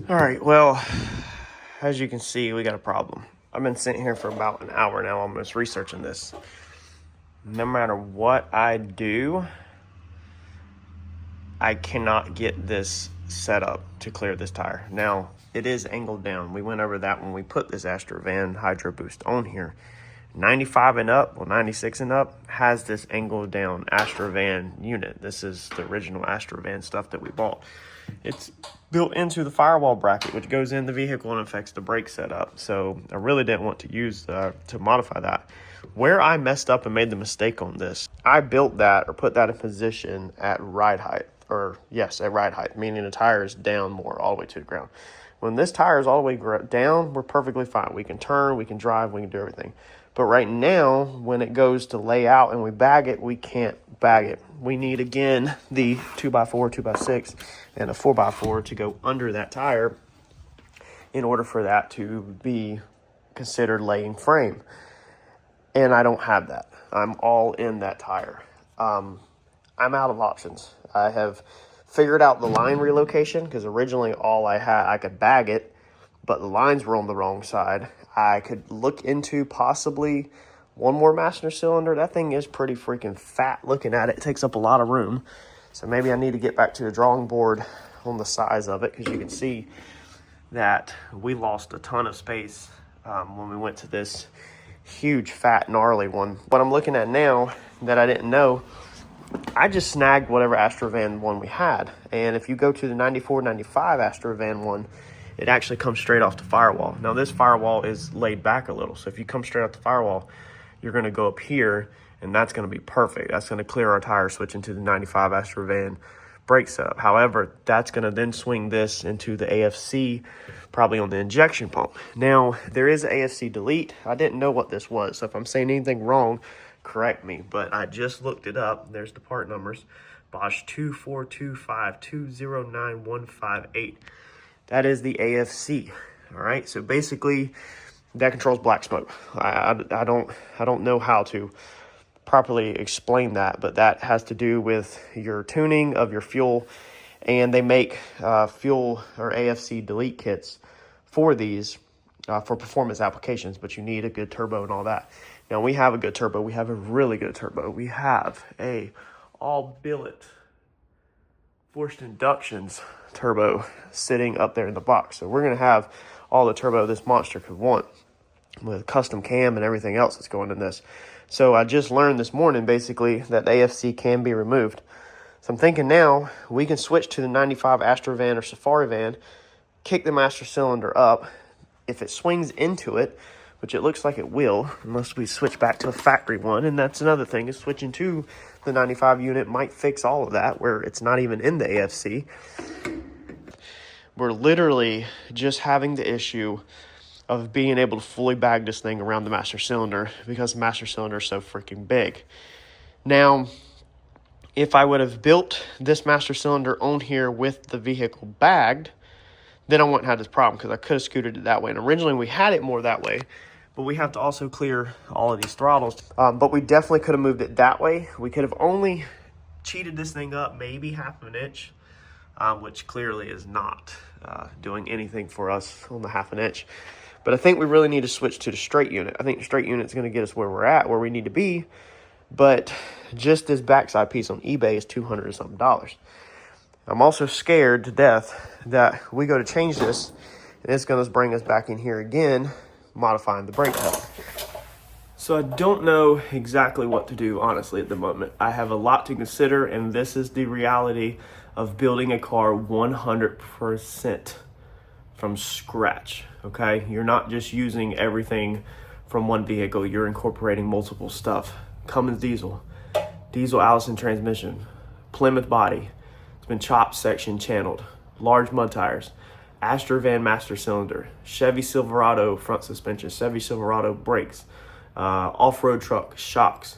All right, well, as you can see, we got a problem. I've been sitting here for about an hour now, almost researching this. No matter what I do, I cannot get this set up to clear this tire. Now, it is angled down. We went over that when we put this Astrovan Hydro Boost on here. 95 and up, well 96 and up, has this angled down Astrovan unit. This is the original Astrovan stuff that we bought. It's built into the firewall bracket, which goes in the vehicle and affects the brake setup. So I really didn't want to use to modify that. Where I messed up and made the mistake on this, I built that or put that in position at ride height, or yes, at ride height, meaning the tire is down more all the way to the ground. When this tire is all the way down, we're perfectly fine. We can turn, we can drive, we can do everything. But right now, when it goes to lay out and we bag it, we can't bag it. We need, again, the 2x4, 2x6, and a 4x4 to go under that tire in order for that to be considered laying frame. And I don't have that. I'm all in that tire. I'm out of options. I have figured out the line relocation because originally all I had, I could bag it, but the lines were on the wrong side. I could look into possibly one more master cylinder. That thing is pretty freaking fat looking at it. It takes up a lot of room. So maybe I need to get back to the drawing board on the size of it, because you can see that we lost a ton of space when we went to this huge, fat, gnarly one. What I'm looking at now that I didn't know, I just snagged whatever Astrovan one we had. And if you go to the 94, 95 Astrovan one, it actually comes straight off the firewall. Now this firewall is laid back a little. So if you come straight off the firewall, you're gonna go up here and that's gonna be perfect. That's gonna clear our tire switch into the 95 Astrovan brake setup. However, that's gonna then swing this into the AFC, probably on the injection pump. Now, there is an AFC delete. I didn't know what this was. So if I'm saying anything wrong, correct me, but I just looked it up. There's the part numbers. Bosch 24252091558. That is the AFC. All right. So basically, that controls black smoke. I don't know how to properly explain that, but that has to do with your tuning of your fuel, and they make fuel or AFC delete kits for these for performance applications, but you need a good turbo and all that. Now we have a good turbo. We have a really good turbo. We have a all billet forced inductions turbo sitting up there in the box. So we're going to have all the turbo this monster could want, with custom cam and everything else that's going in this. So I just learned this morning basically that AFC can be removed. So I'm thinking now we can switch to the 95 Astrovan or Safari van, kick the master cylinder up. If it swings into it, which it looks like it will, unless we switch back to a factory one. And that's another thing, is switching to the 95 unit might fix all of that, where it's not even in the AFC. We're literally just having the issue of being able to fully bag this thing around the master cylinder, because the master cylinder is so freaking big. Now, if I would have built this master cylinder on here with the vehicle bagged, then I wouldn't have this problem, because I could have scooted it that way. And originally we had it more that way, but we have to also clear all of these throttles. But we definitely could have moved it that way. We could have only cheated this thing up maybe half of an inch, which clearly is not doing anything for us on the half an inch. But I think we really need to switch to the straight unit. I think the straight unit is going to get us where we're at, where we need to be. But just this backside piece on eBay is $200 and something. I'm also scared to death that we go to change this and it's going to bring us back in here again, modifying the brake pedal. So I don't know exactly what to do, honestly, at the moment. I have a lot to consider, and this is the reality of building a car 100% from scratch, okay? You're not just using everything from one vehicle. You're incorporating multiple stuff. Cummins diesel Allison transmission, Plymouth body. It's been chopped, sectioned, channeled. Large mud tires. Astrovan master cylinder. Chevy Silverado front suspension. Chevy Silverado brakes. Off-road truck, shocks.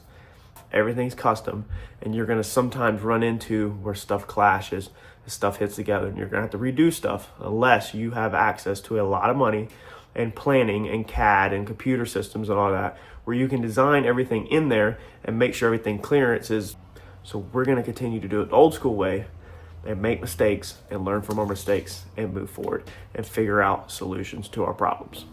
Everything's custom, and you're going to sometimes run into where stuff clashes, stuff hits together, and you're going to have to redo stuff unless you have access to a lot of money and planning and CAD and computer systems and all that, where you can design everything in there and make sure everything clearance is. So we're going to continue to do it the old school way, and make mistakes and learn from our mistakes and move forward and figure out solutions to our problems.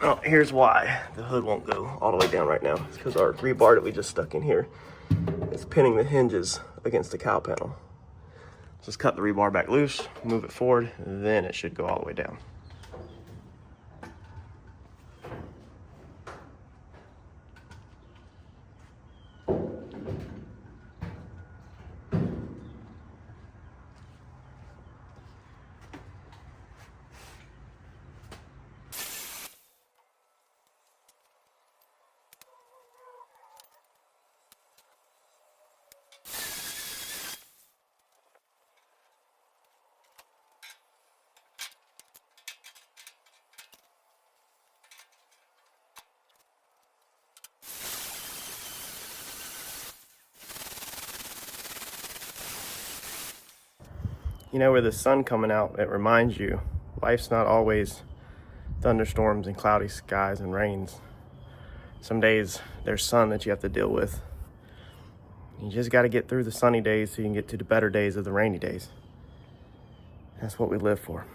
Oh, here's why the hood won't go all the way down right now. It's because our rebar that we just stuck in here is pinning the hinges against the cowl panel. Just cut the rebar back loose, move it forward, then it should go all the way down. You know, with the sun coming out, it reminds you life's not always thunderstorms and cloudy skies and rains. Some days there's sun that you have to deal with. You just got to get through the sunny days so you can get to the better days of the rainy days. That's what we live for.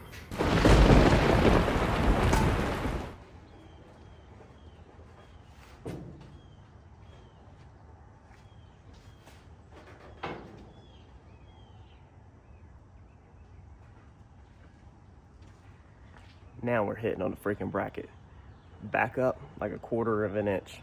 Now we're hitting on the freaking bracket. Back up like a 1/4 of an inch.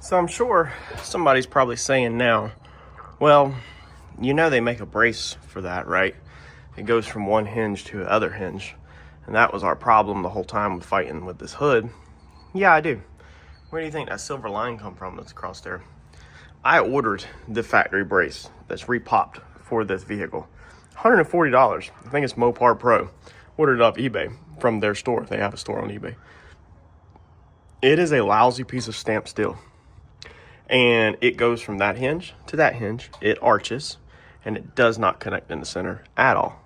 So I'm sure somebody's probably saying now, well, you know they make a brace for that, right? It goes from one hinge to the other hinge. And that was our problem the whole time with fighting with this hood. Yeah, I do. Where do you think that silver line come from that's across there? I ordered the factory brace that's repopped for this vehicle. $140. I think it's Mopar Pro. Ordered it off eBay from their store. They have a store on eBay. It is a lousy piece of stamped steel. And it goes from that hinge to that hinge. It arches, and it does not connect in the center at all.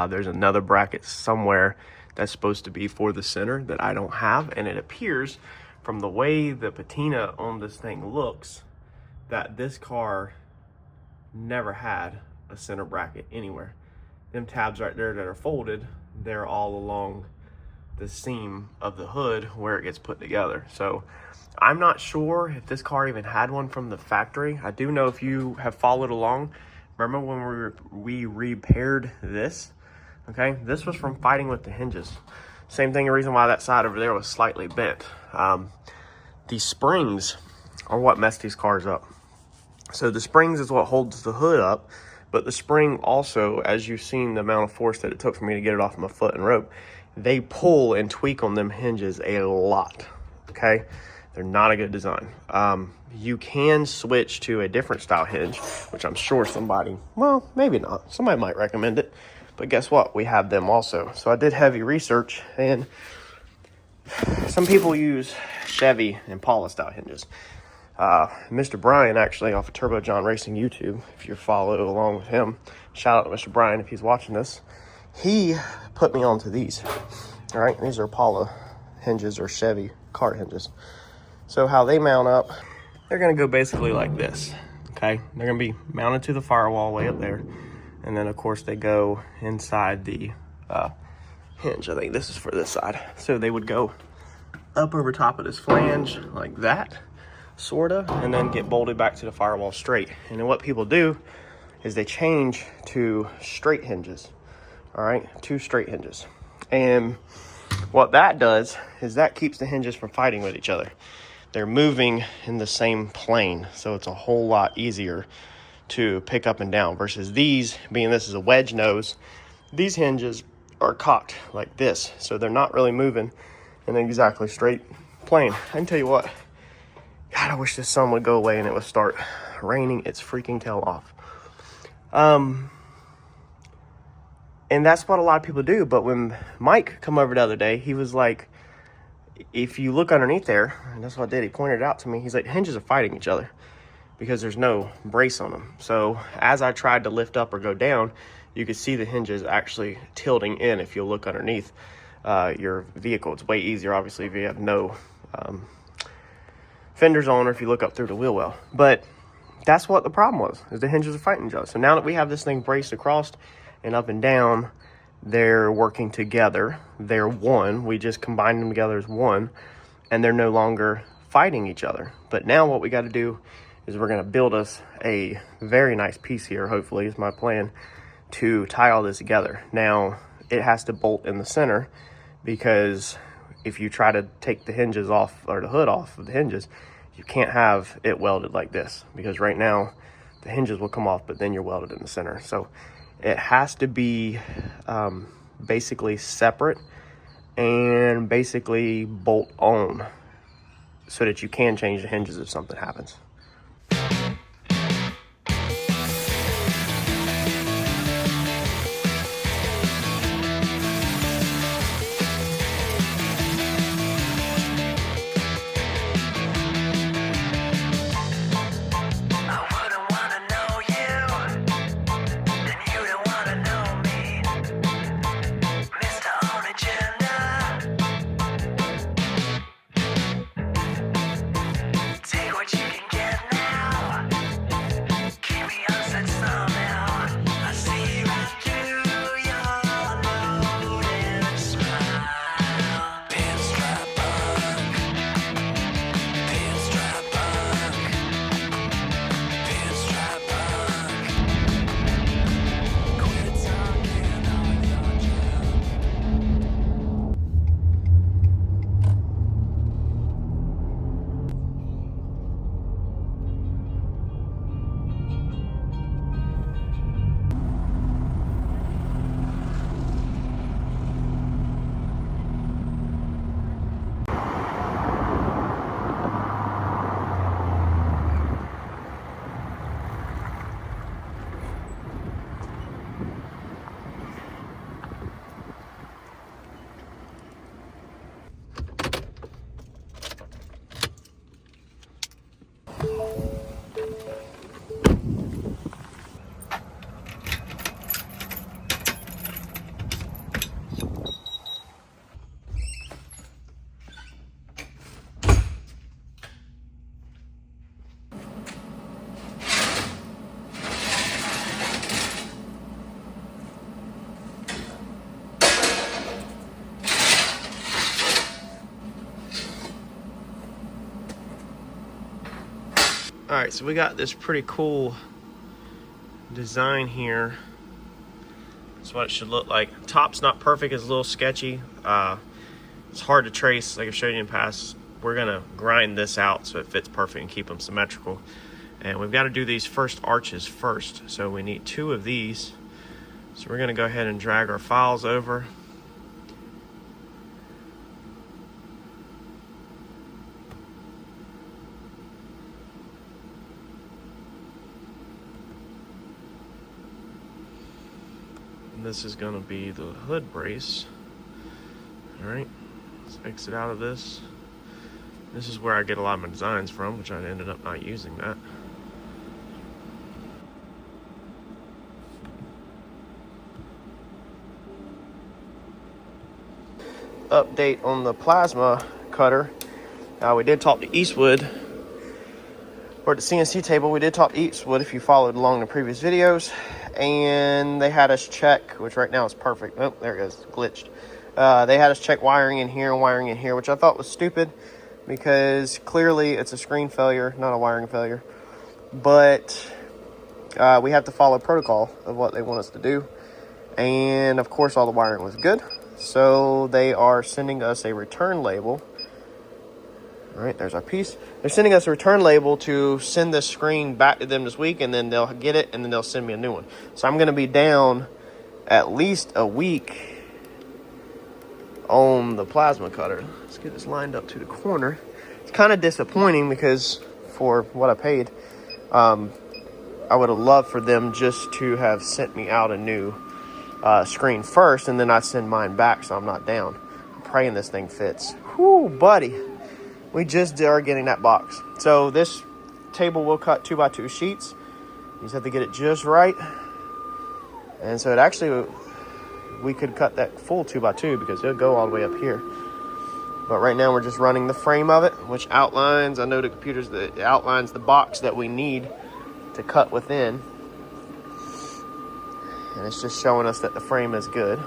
There's another bracket somewhere that's supposed to be for the center that I don't have, and it appears from the way the patina on this thing looks that this car never had a center bracket anywhere. Them tabs right there that are folded, they're all along the seam of the hood where it gets put together. So I'm not sure if this car even had one from the factory. I do know if you have followed along, remember when we repaired this? Okay, this was from fighting with the hinges. Same thing, the reason why that side over there was slightly bent. These springs are what messed these cars up. So the springs is what holds the hood up, but the spring also, as you've seen the amount of force that it took for me to get it off my foot and rope, they pull and tweak on them hinges a lot, okay? They're not a good design. You can switch to a different style hinge, which I'm sure somebody, well, maybe not. Somebody might recommend it. But guess what? We have them also. So I did heavy research, and some people use Chevy and Paula style hinges. Mr. Brian, actually, off of Turbo John Racing YouTube, if you follow along with him, shout out to Mr. Brian if he's watching this. He put me onto these. All right, these are Paula hinges or Chevy car hinges. So how they mount up, they're gonna go basically like this, okay? They're gonna be mounted to the firewall way up there. And then of course they go inside the hinge. I think this is for this side. So they would go up over top of this flange like that, sorta, and then get bolted back to the firewall straight. And then what people do is they change to straight hinges, all right? 2 straight hinges. And what that does is that keeps the hinges from fighting with each other. They're moving in the same plane, so it's a whole lot easier to pick up and down versus these, being this is a wedge nose, these hinges are cocked like this, so they're not really moving in an exactly straight plane. I can tell you what, God, I wish this sun would go away and it would start raining its freaking tail off. And that's what a lot of people do. But when Mike come over the other day, he was like, if you look underneath there, and that's what I did, he pointed it out to me. He's like, hinges are fighting each other because there's no brace on them. So as I tried to lift up or go down, you could see the hinges actually tilting in. If you look underneath your vehicle, it's way easier, obviously, if you have no fenders on or if you look up through the wheel well. But that's what the problem was, is the hinges are fighting each other. So now that we have this thing braced across and up and down, they're working together. They're one. We just combined them together as one, and they're no longer fighting each other. But now what we got to do is we're going to build us a very nice piece here, hopefully, is my plan, to tie all this together. Now, it has to bolt in the center, because if you try to take the hinges off, or the hood off of the hinges, you can't have it welded like this, because right now the hinges will come off, but then you're welded in the center. So it has to be basically separate and basically bolt on, so that you can change the hinges if something happens. All right, so we got this pretty cool design here. That's what it should look like. Top's not perfect, it's a little sketchy. It's hard to trace, like I've showed you in the past. We're gonna grind this out so it fits perfect and keep them symmetrical. And we've got to do these first arches first. So we need 2 of these. So we're gonna go ahead and drag our files over. this is going to be the hood brace. All right, let's exit out of this. This is where I get a lot of my designs from, which I ended up not using that. Update on the plasma cutter. We did talk to Eastwood, or the CNC table. We did talk to Eastwood if you followed along the previous videos, and they had us check, which right now is perfect. Oh, there it goes, glitched. They had us check wiring in here and wiring in here, which I thought was stupid because clearly it's a screen failure, not a wiring failure. But we have to follow protocol of what they want us to do, and of course all the wiring was good. So they are sending us a return label. All right, there's our piece. They're sending us a return label to send this screen back to them this week, and then they'll get it, and then they'll send me a new one. So I'm going to be down at least a week on the plasma cutter. Let's get this lined up to the corner. It's kind of disappointing because for what I paid, I would have loved for them just to have sent me out a new screen first, and then I send mine back so I'm not down. I'm praying this thing fits. Whew, buddy. We just are getting that box. So this table will cut 2x2 sheets. You just have to get it just right. And so it actually, we could cut that full 2x2 because it'll go all the way up here. But right now we're just running the frame of it, which outlines, I know the computers, that outlines the box that we need to cut within. And it's just showing us that the frame is good.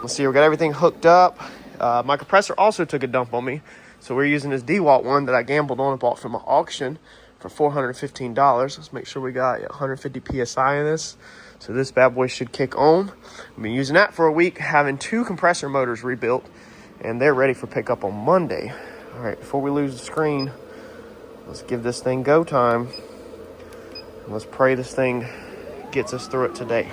Let's see, we got everything hooked up. My compressor also took a dump on me. So we're using this DeWalt one that I gambled on and bought from an auction for $415. Let's make sure we got 150 PSI in this. So this bad boy should kick on. I've been using that for a week, having 2 compressor motors rebuilt, and they're ready for pickup on Monday. All right, before we lose the screen, let's give this thing go time. And let's pray this thing gets us through it today.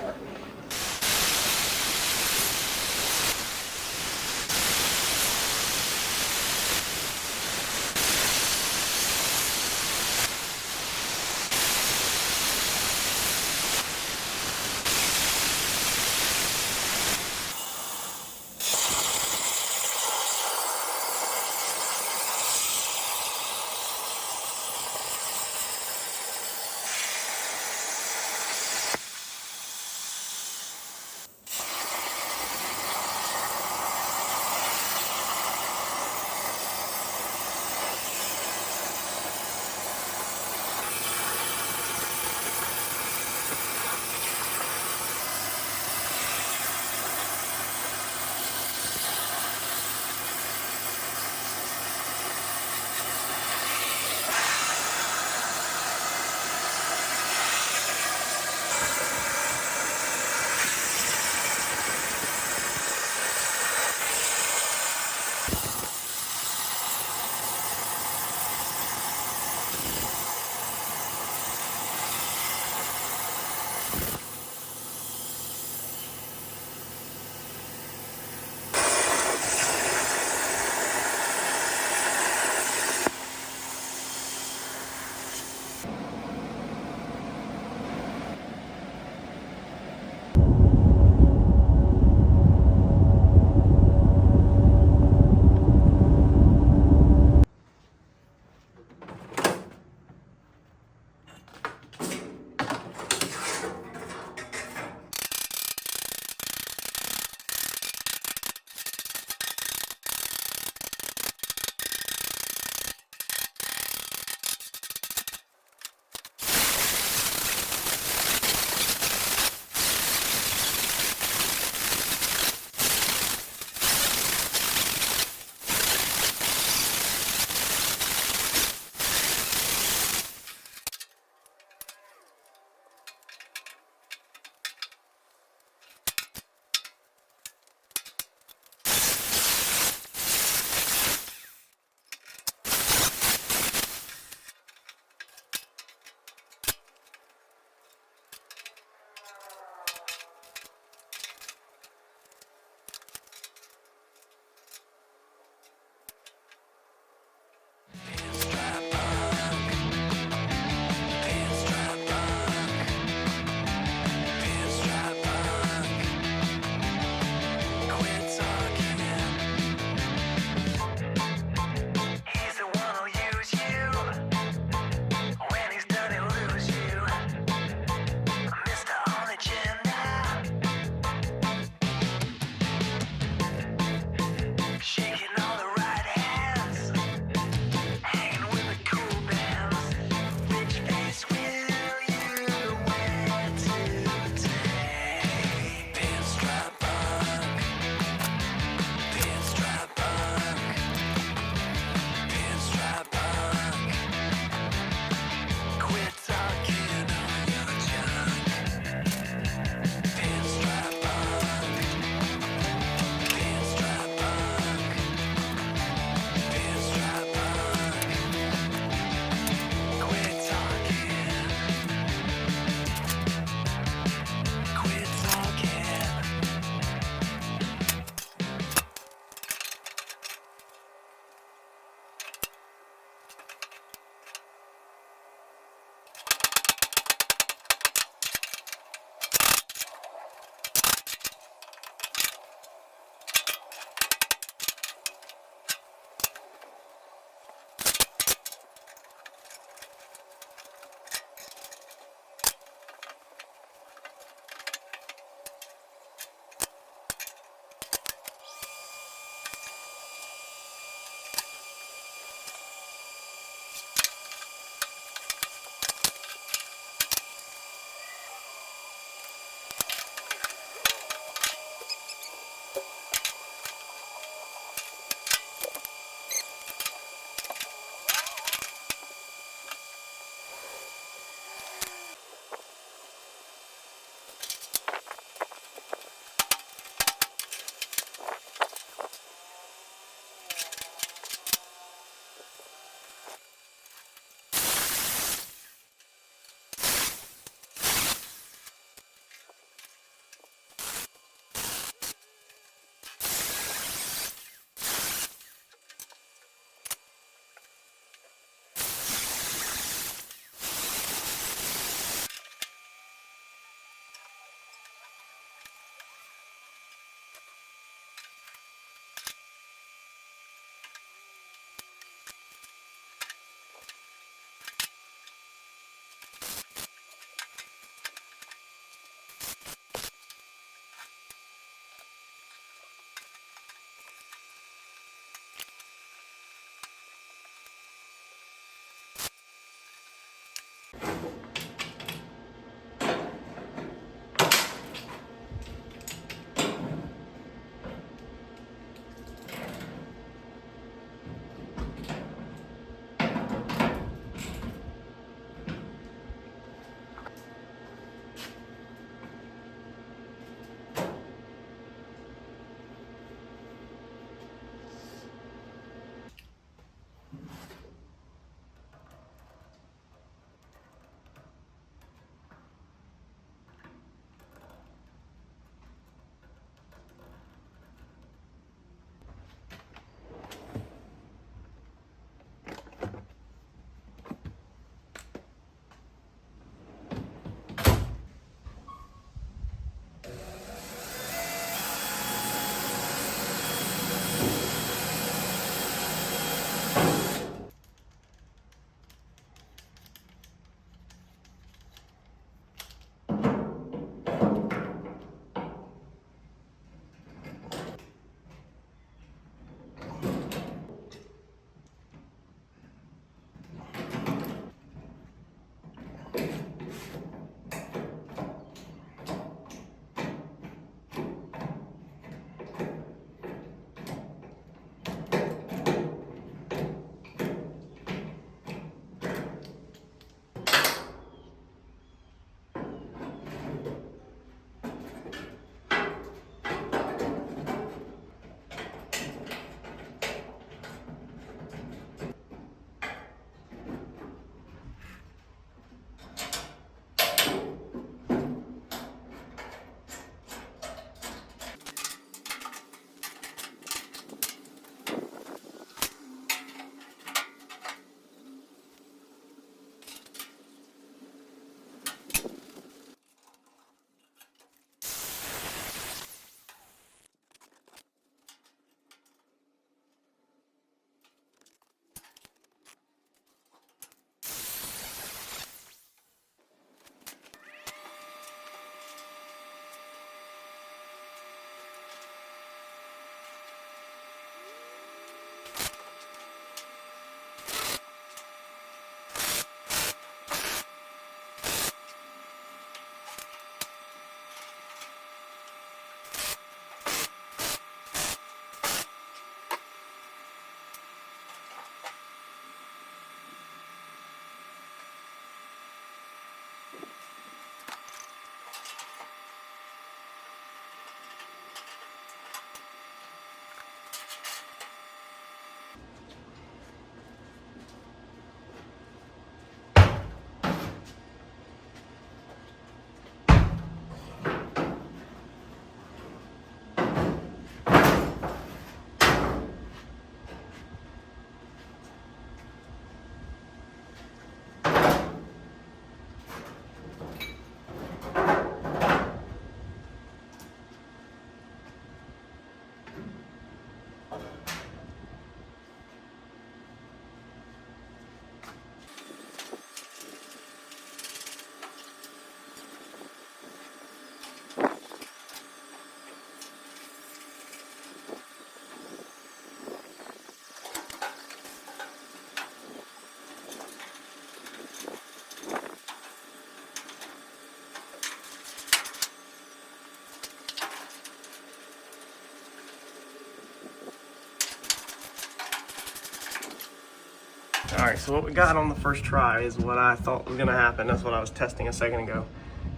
All right, so what we got on the first try is what I thought was gonna happen. That's what I was testing a second ago.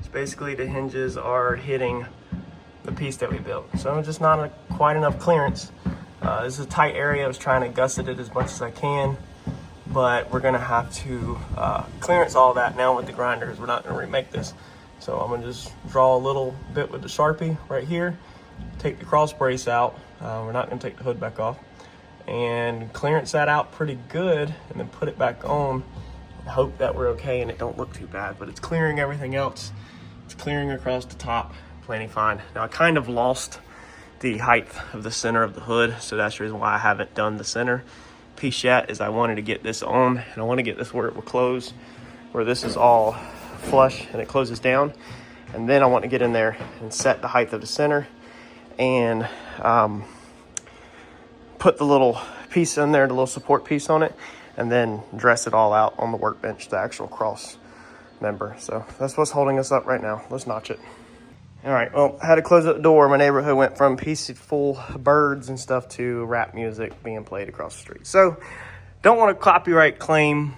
So basically the hinges are hitting the piece that we built. So just not quite enough clearance. This is a tight area. I was trying to gusset it as much as I can, but we're gonna have to clearance all that now with the grinders. We're not gonna remake this. So I'm gonna just draw a little bit with the Sharpie right here, take the cross brace out. We're not gonna take the hood back off, and clearance that out pretty good, and then put it back on and hope that we're okay and it don't look too bad. But it's clearing everything else. It's clearing across the top plenty fine. Now I kind of lost the height of the center of the hood, so that's the reason why I haven't done the center piece yet, is I wanted to get this on, and I want to get this where it will close, where this is all flush and it closes down. And then I want to get in there and set the height of the center and put the little piece in there, the little support piece on it, and then dress it all out on the workbench, the actual cross member. So that's what's holding us up right now. Let's notch it. All right, well, I had to close up the door. My neighborhood went from peaceful birds and stuff to rap music being played across the street. So don't want to copyright claim,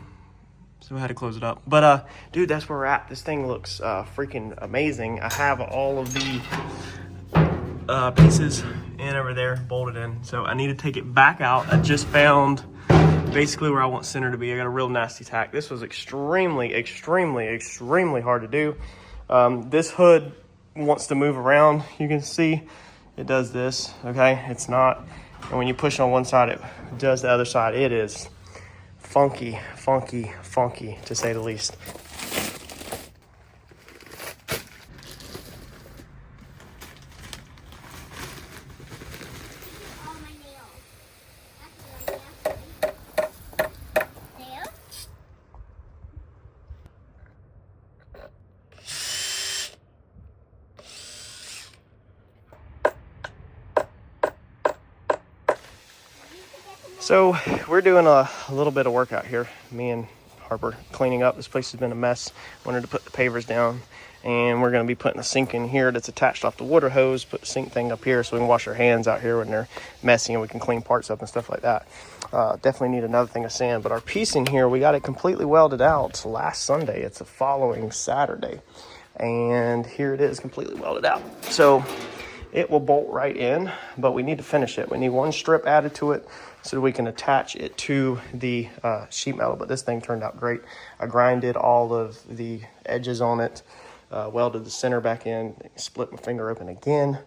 so I had to close it up. But dude, that's where we're at. This thing looks freaking amazing. I have all of the pieces in over there bolted in, so I need to take it back out. I just found basically where I want center to be. I got a real nasty tack. This was extremely hard to do. This hood wants to move around. You can see it does this, okay? It's not, and when you push on one side, it does the other side. It is funky to say the least. So we're doing a little bit of work out here. Me and Harper cleaning up. This place has been a mess. Wanted to put the pavers down, and we're going to be putting a sink in here that's attached off the water hose. Put the sink thing up here so we can wash our hands out here when they're messy, and we can clean parts up and stuff like that. Definitely need another thing of sand. But our piece in here, we got it completely welded out last Sunday. It's the following Saturday, and here it is completely welded out. So it will bolt right in, but we need to finish it. We need one strip added to it so that we can attach it to the sheet metal. But this thing turned out great. I grinded all of the edges on it, welded the center back in, split my finger open again,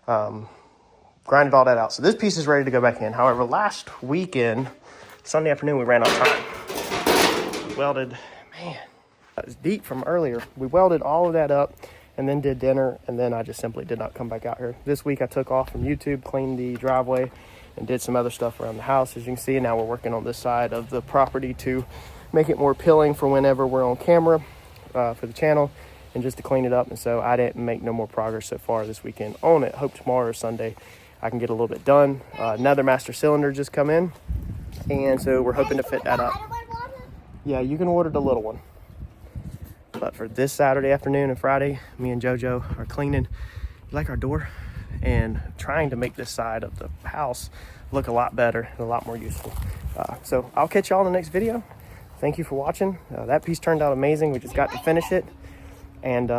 grinded all that out. So this piece is ready to go back in. However, last weekend, Sunday afternoon, we ran out of time. Welded, man, that was deep from earlier. We welded all of that up and then did dinner, and then I just simply did not come back out here. This week I took off from YouTube, cleaned the driveway, and did some other stuff around the house. As you can see, now we're working on this side of the property to make it more appealing for whenever we're on camera for the channel, and just to clean it up. And so I didn't make no more progress so far this weekend on it. Hope tomorrow or Sunday I can get a little bit done. Another master cylinder just come in, and so we're hoping to fit that up. Yeah, you can order the little one. But for this Saturday afternoon and Friday, me and JoJo are cleaning, like our door, and trying to make this side of the house look a lot better and a lot more useful. So I'll catch y'all in the next video. Thank you for watching. That piece turned out amazing. We just got to finish it. And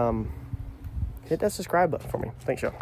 hit that subscribe button for me. Thanks, y'all.